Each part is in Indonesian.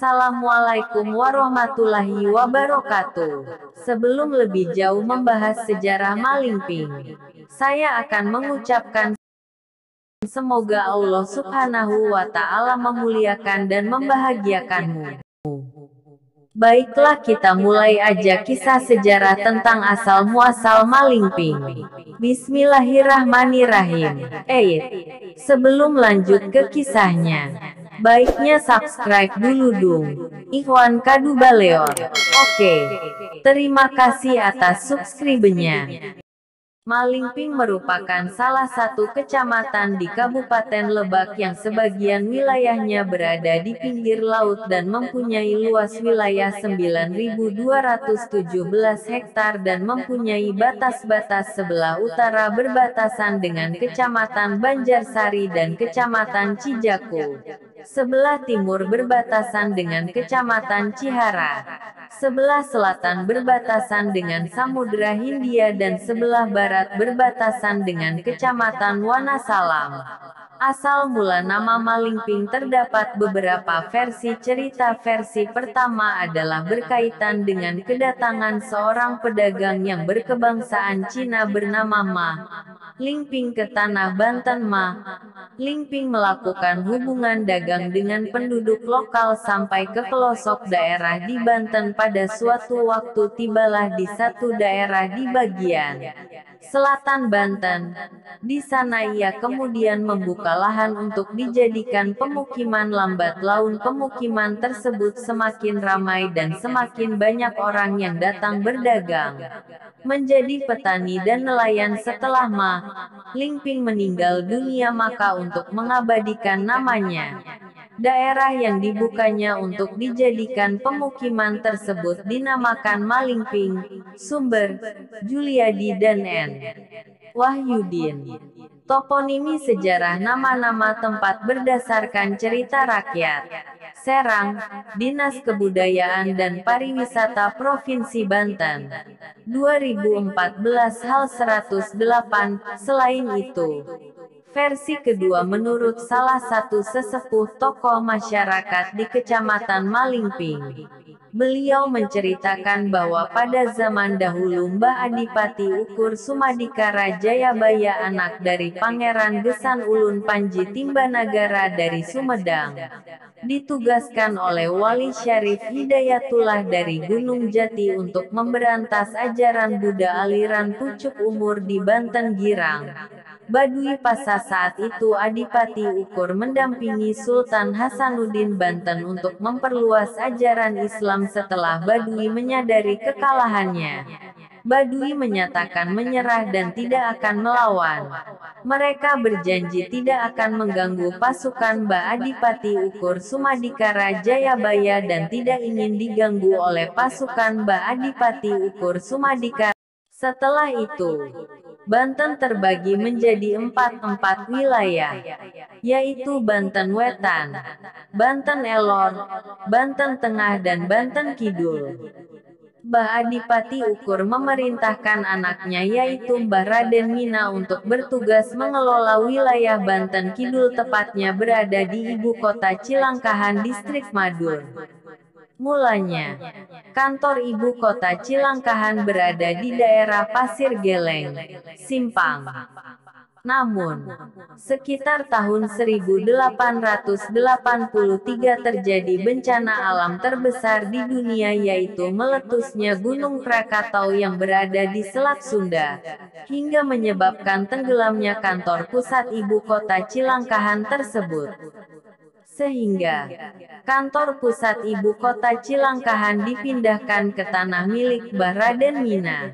Assalamualaikum warahmatullahi wabarakatuh. Sebelum lebih jauh membahas sejarah Malingping, saya akan mengucapkan semoga Allah Subhanahu wa Ta'ala memuliakan dan membahagiakanmu. Baiklah, kita mulai aja kisah sejarah tentang asal-muasal Malingping. Bismillahirrahmanirrahim. Sebelum lanjut ke kisahnya, baiknya subscribe dulu dong, Ikhwan Kadu Baleor. Oke, terima kasih atas subscribe-nya. Malingping merupakan salah satu kecamatan di Kabupaten Lebak yang sebagian wilayahnya berada di pinggir laut dan mempunyai luas wilayah 9.217 hektar dan mempunyai batas-batas sebelah utara berbatasan dengan Kecamatan Banjarsari dan Kecamatan Cijaku. Sebelah timur berbatasan dengan Kecamatan Cihara. Sebelah selatan berbatasan dengan Samudra Hindia dan sebelah barat berbatasan dengan Kecamatan Wanasalam. Asal mula nama Malingping terdapat beberapa versi cerita. Versi pertama adalah berkaitan dengan kedatangan seorang pedagang yang berkebangsaan Cina bernama Ma Lingping ke tanah Banten. Ma Lingping melakukan hubungan dagang dengan penduduk lokal sampai ke pelosok daerah di Banten. Pada suatu waktu tibalah di satu daerah di bagian selatan Banten. Di sana ia kemudian membuka lahan untuk dijadikan pemukiman. Lambat laun pemukiman tersebut semakin ramai dan semakin banyak orang yang datang berdagang, menjadi petani dan nelayan. Setelah Ma Lingping meninggal dunia, maka untuk mengabadikan namanya, daerah yang dibukanya untuk dijadikan pemukiman tersebut dinamakan Malingping. Sumber: Juliadi dan N. Wahyudin. Toponimi sejarah nama-nama tempat berdasarkan cerita rakyat. Serang, Dinas Kebudayaan dan Pariwisata Provinsi Banten. 2014 hal 108. Selain itu, versi kedua menurut salah satu sesepuh tokoh masyarakat di Kecamatan Malingping. Beliau menceritakan bahwa pada zaman dahulu Mbah Adipati Ukur Sumadikara Jayabaya, anak dari Pangeran Gesan Ulun Panji Timbanagara dari Sumedang, ditugaskan oleh Wali Syarif Hidayatullah dari Gunung Jati untuk memberantas ajaran Buddha aliran Pucuk Umur di Banten Girang, Baduy Pasa. Saat itu Adipati Ukur mendampingi Sultan Hasanuddin Banten untuk memperluas ajaran Islam. Setelah Baduy menyadari kekalahannya, Baduy menyatakan menyerah dan tidak akan melawan. Mereka berjanji tidak akan mengganggu pasukan Mbah Adipati Ukur Sumadikara Jayabaya dan tidak ingin diganggu oleh pasukan Mbah Adipati Ukur Sumadikara. Setelah itu, Banten terbagi menjadi empat wilayah, yaitu Banten Wetan, Banten Elor, Banten Tengah dan Banten Kidul. Mbah Adipati Ukur memerintahkan anaknya yaitu Mbah Raden Mina untuk bertugas mengelola wilayah Banten Kidul, tepatnya berada di ibu kota Cilangkahan, distrik Madur. Mulanya, kantor ibu kota Cilangkahan berada di daerah Pasir Geleng, Simpang. Namun, sekitar tahun 1883 terjadi bencana alam terbesar di dunia, yaitu meletusnya Gunung Krakatau yang berada di Selat Sunda, hingga menyebabkan tenggelamnya kantor pusat ibu kota Cilangkahan tersebut. Sehingga kantor pusat ibu kota Cilangkahan dipindahkan ke tanah milik Mbah Raden Mina.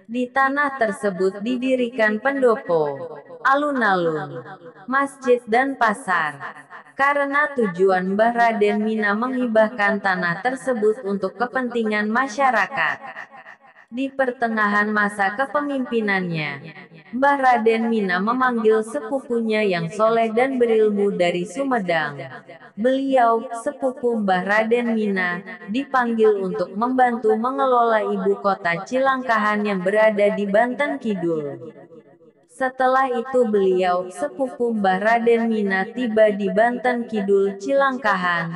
Di tanah tersebut didirikan pendopo, alun-alun, masjid dan pasar. Karena tujuan Mbah Raden Mina menghibahkan tanah tersebut untuk kepentingan masyarakat. Di pertengahan masa kepemimpinannya, Mbah Raden Mina memanggil sepupunya yang soleh dan berilmu dari Sumedang. Beliau, sepupu Mbah Raden Mina, dipanggil untuk membantu mengelola ibu kota Cilangkahan yang berada di Banten Kidul. Setelah itu beliau, sepupu Mbah Raden Mina tiba di Banten Kidul Cilangkahan.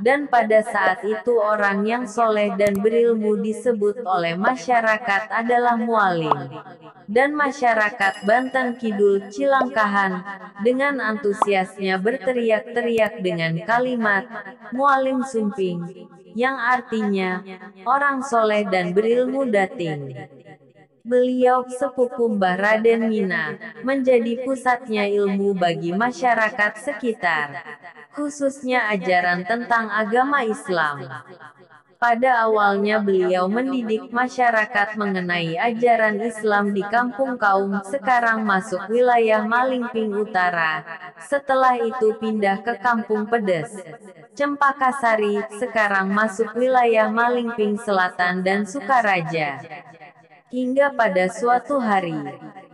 Dan pada saat itu orang yang soleh dan berilmu disebut oleh masyarakat adalah mualim. Dan masyarakat Banten Kidul Cilangkahan, dengan antusiasnya berteriak-teriak dengan kalimat, Mualim Sumping, yang artinya, orang soleh dan berilmu dating. Beliau, sepupu Mbah Raden Mina, menjadi pusatnya ilmu bagi masyarakat sekitar, khususnya ajaran tentang agama Islam. Pada awalnya beliau mendidik masyarakat mengenai ajaran Islam di Kampung Kaum, sekarang masuk wilayah Malingping Utara. Setelah itu pindah ke Kampung Pedes, Cempaka Sari, sekarang masuk wilayah Malingping Selatan dan Sukaraja. Hingga pada suatu hari,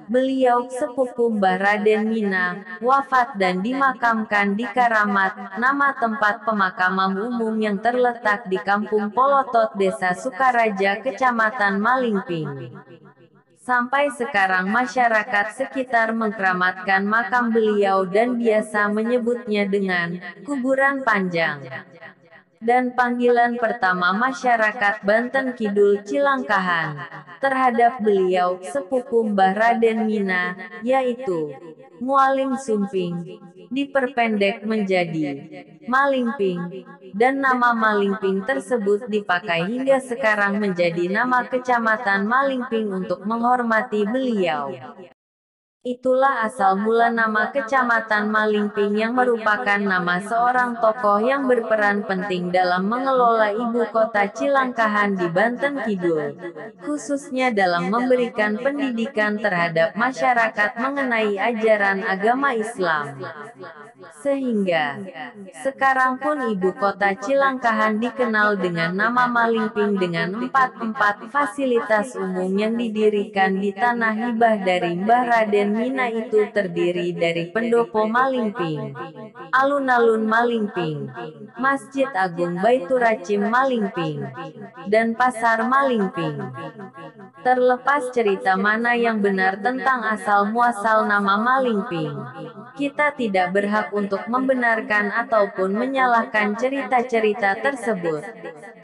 beliau, sepupu Mbah Raden Mina, wafat dan dimakamkan di Karamat, nama tempat pemakaman umum yang terletak di Kampung Polotot Desa Sukaraja Kecamatan Malingping. Sampai sekarang masyarakat sekitar mengkeramatkan makam beliau dan biasa menyebutnya dengan kuburan panjang. Dan panggilan pertama masyarakat Banten Kidul Cilangkahan terhadap beliau, sepupu Mbah Raden Mina, yaitu Mualim Sumping, diperpendek menjadi Malingping, dan nama Malingping tersebut dipakai hingga sekarang menjadi nama Kecamatan Malingping untuk menghormati beliau. Itulah asal mula nama Kecamatan Malingping yang merupakan nama seorang tokoh yang berperan penting dalam mengelola ibu kota Cilangkahan di Banten Kidul, khususnya dalam memberikan pendidikan terhadap masyarakat mengenai ajaran agama Islam. Sehingga, sekarang pun ibu kota Cilangkahan dikenal dengan nama Malingping dengan 44 fasilitas umum yang didirikan di tanah hibah dari Mbah Raden Mina itu terdiri dari Pendopo Malingping, Alun-alun Malingping, Masjid Agung Baituracim Malingping, dan Pasar Malingping. Terlepas cerita mana yang benar tentang asal-muasal nama Malingping, kita tidak berhak untuk membenarkan ataupun menyalahkan cerita-cerita tersebut.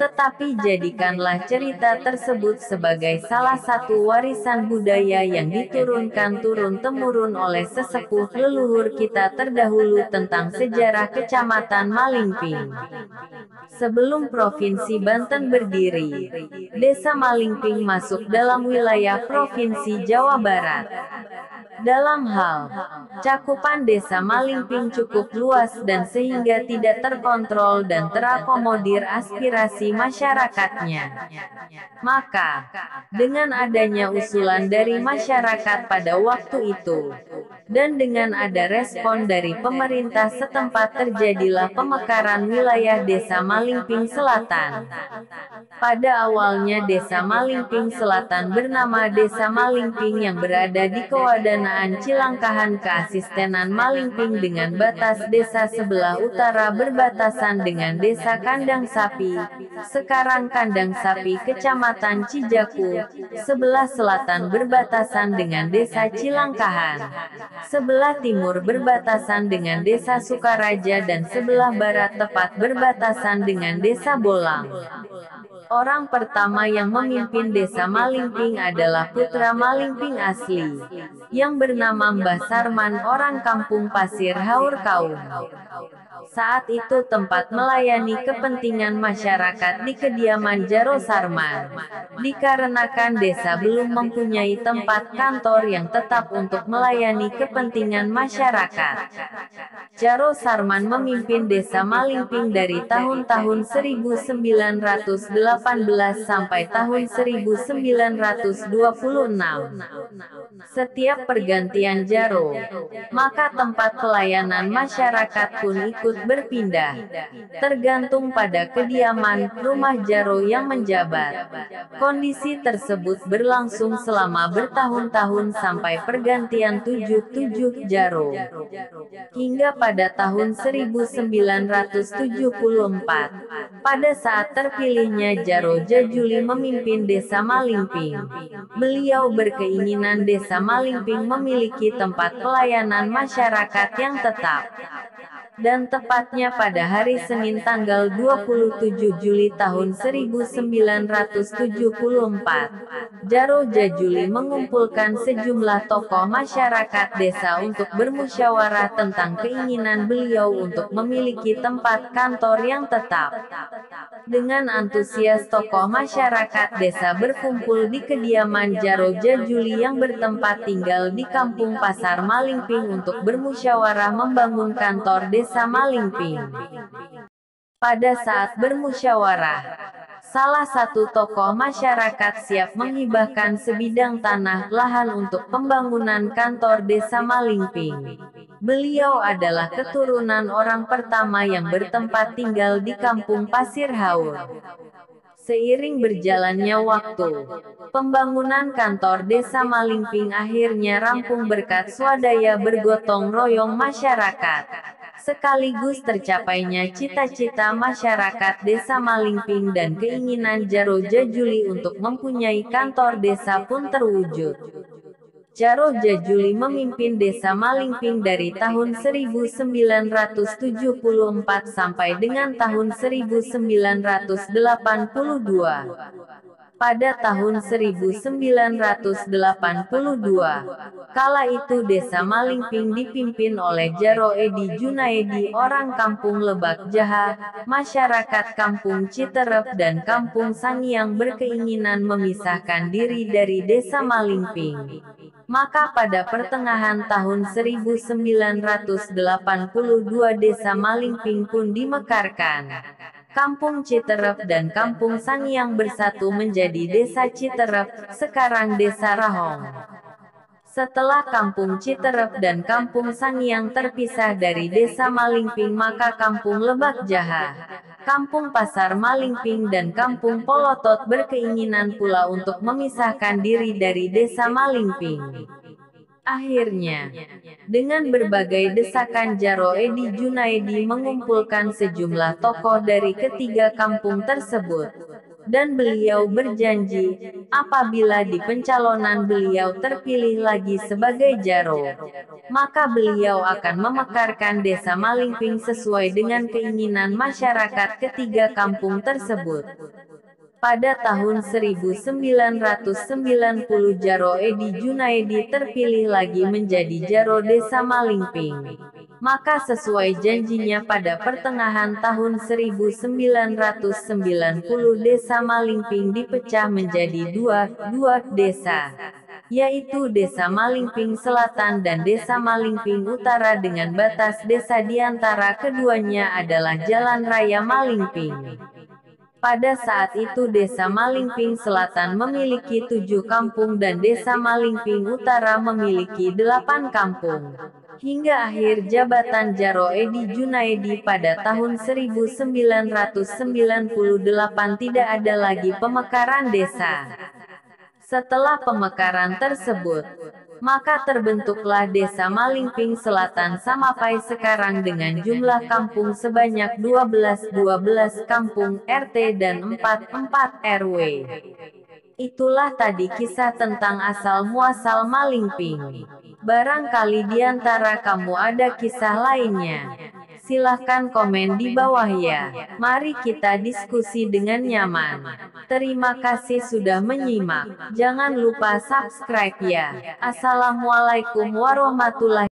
Tetapi jadikanlah cerita tersebut sebagai salah satu warisan budaya yang diturunkan turun-temurun oleh sesepuh leluhur kita terdahulu tentang sejarah Kecamatan Malingping. Sebelum Provinsi Banten berdiri, Desa Malingping masuk dalam wilayah Provinsi Jawa Barat. Dalam hal cakupan Desa Malingping cukup luas dan sehingga tidak terkontrol dan terakomodir aspirasi masyarakatnya. Maka, dengan adanya usulan dari masyarakat pada waktu itu, dan dengan ada respon dari pemerintah setempat terjadilah pemekaran wilayah Desa Malingping Selatan. Pada awalnya Desa Malingping Selatan bernama Desa Malingping yang berada di Kewadanaan Cilangkahan Keasistenan Malingping dengan batas desa sebelah utara berbatasan dengan Desa Kandang Sapi, sekarang Kandang Sapi Kecamatan Cijaku, sebelah selatan berbatasan dengan Desa Cilangkahan, sebelah timur berbatasan dengan Desa Sukaraja dan sebelah barat tepat berbatasan dengan Desa Bolang. Orang pertama yang memimpin Desa Malingping adalah putra Malingping asli, yang bernama Mbah Sarman orang Kampung Pasir Haur Kaum. Saat itu tempat melayani kepentingan masyarakat di kediaman Jaro Sarman, dikarenakan desa belum mempunyai tempat kantor yang tetap untuk melayani kepentingan masyarakat. Jaro Sarman memimpin Desa Malingping dari tahun-tahun 1918 sampai tahun 1926. Setiap pergantian Jaro, maka tempat pelayanan masyarakat pun ikut berpindah, tergantung pada kediaman rumah Jaro yang menjabat. Kondisi tersebut berlangsung selama bertahun-tahun sampai pergantian 7 Jaro. Hingga pada tahun 1974, pada saat terpilihnya Jaro Jajuli memimpin Desa Malingping, beliau berkeinginan Desa Malingping memiliki tempat pelayanan masyarakat yang tetap. Dan tepatnya pada hari Senin tanggal 27 Juli tahun 1974, Djaro Djajuli mengumpulkan sejumlah tokoh masyarakat desa untuk bermusyawarah tentang keinginan beliau untuk memiliki tempat kantor yang tetap. Dengan antusias tokoh masyarakat desa berkumpul di kediaman Djaro Djajuli yang bertempat tinggal di Kampung Pasar Malingping untuk bermusyawarah membangun kantor desa Malingping. Pada saat bermusyawarah, salah satu tokoh masyarakat siap menghibahkan sebidang tanah lahan untuk pembangunan kantor desa Malingping. Beliau adalah keturunan orang pertama yang bertempat tinggal di Kampung Pasir Haur. Seiring berjalannya waktu, pembangunan kantor desa Malingping akhirnya rampung berkat swadaya bergotong royong masyarakat. Sekaligus tercapainya cita-cita masyarakat desa Malingping dan keinginan Djaro Djajuli untuk mempunyai kantor desa pun terwujud. Djaro Djajuli memimpin desa Malingping dari tahun 1974 sampai dengan tahun 1982. Pada tahun 1982, kala itu desa Malingping dipimpin oleh Djaro Edy Junaedi orang Kampung Lebak Jaha. Masyarakat Kampung Citerep dan Kampung Sangiang berkeinginan memisahkan diri dari desa Malingping. Maka pada pertengahan tahun 1982 desa Malingping pun dimekarkan. Kampung Citerep dan Kampung Sangiang bersatu menjadi Desa Citerep, sekarang Desa Rahong. Setelah Kampung Citerep dan Kampung Sangiang terpisah dari Desa Malingping, maka Kampung Lebak Jaha, Kampung Pasar Malingping dan Kampung Polotot berkeinginan pula untuk memisahkan diri dari Desa Malingping. Akhirnya, dengan berbagai desakan Djaro Edy Junaedi mengumpulkan sejumlah tokoh dari ketiga kampung tersebut. Dan beliau berjanji, apabila di pencalonan beliau terpilih lagi sebagai Djaro, maka beliau akan memekarkan desa Malingping sesuai dengan keinginan masyarakat ketiga kampung tersebut. Pada tahun 1990 Djaro Edy Junaedi terpilih lagi menjadi Djaro Desa Malingping. Maka sesuai janjinya pada pertengahan tahun 1990 Desa Malingping dipecah menjadi dua desa, yaitu Desa Malingping Selatan dan Desa Malingping Utara dengan batas desa di antara keduanya adalah Jalan Raya Malingping. Pada saat itu Desa Malingping Selatan memiliki 7 kampung dan Desa Malingping Utara memiliki 8 kampung. Hingga akhir jabatan Djaro Edy Junaedi pada tahun 1998 tidak ada lagi pemekaran desa. Setelah pemekaran tersebut, maka terbentuklah Desa Malingping Selatan sampai sekarang dengan jumlah kampung sebanyak 12 kampung RT dan 4 RW. Itulah tadi kisah tentang asal-muasal Malingping. Barangkali di antara kamu ada kisah lainnya. Silahkan komen di bawah ya. Mari kita diskusi dengan nyaman. Terima kasih sudah menyimak. Jangan lupa subscribe ya. Assalamualaikum warahmatullahi wabarakatuh.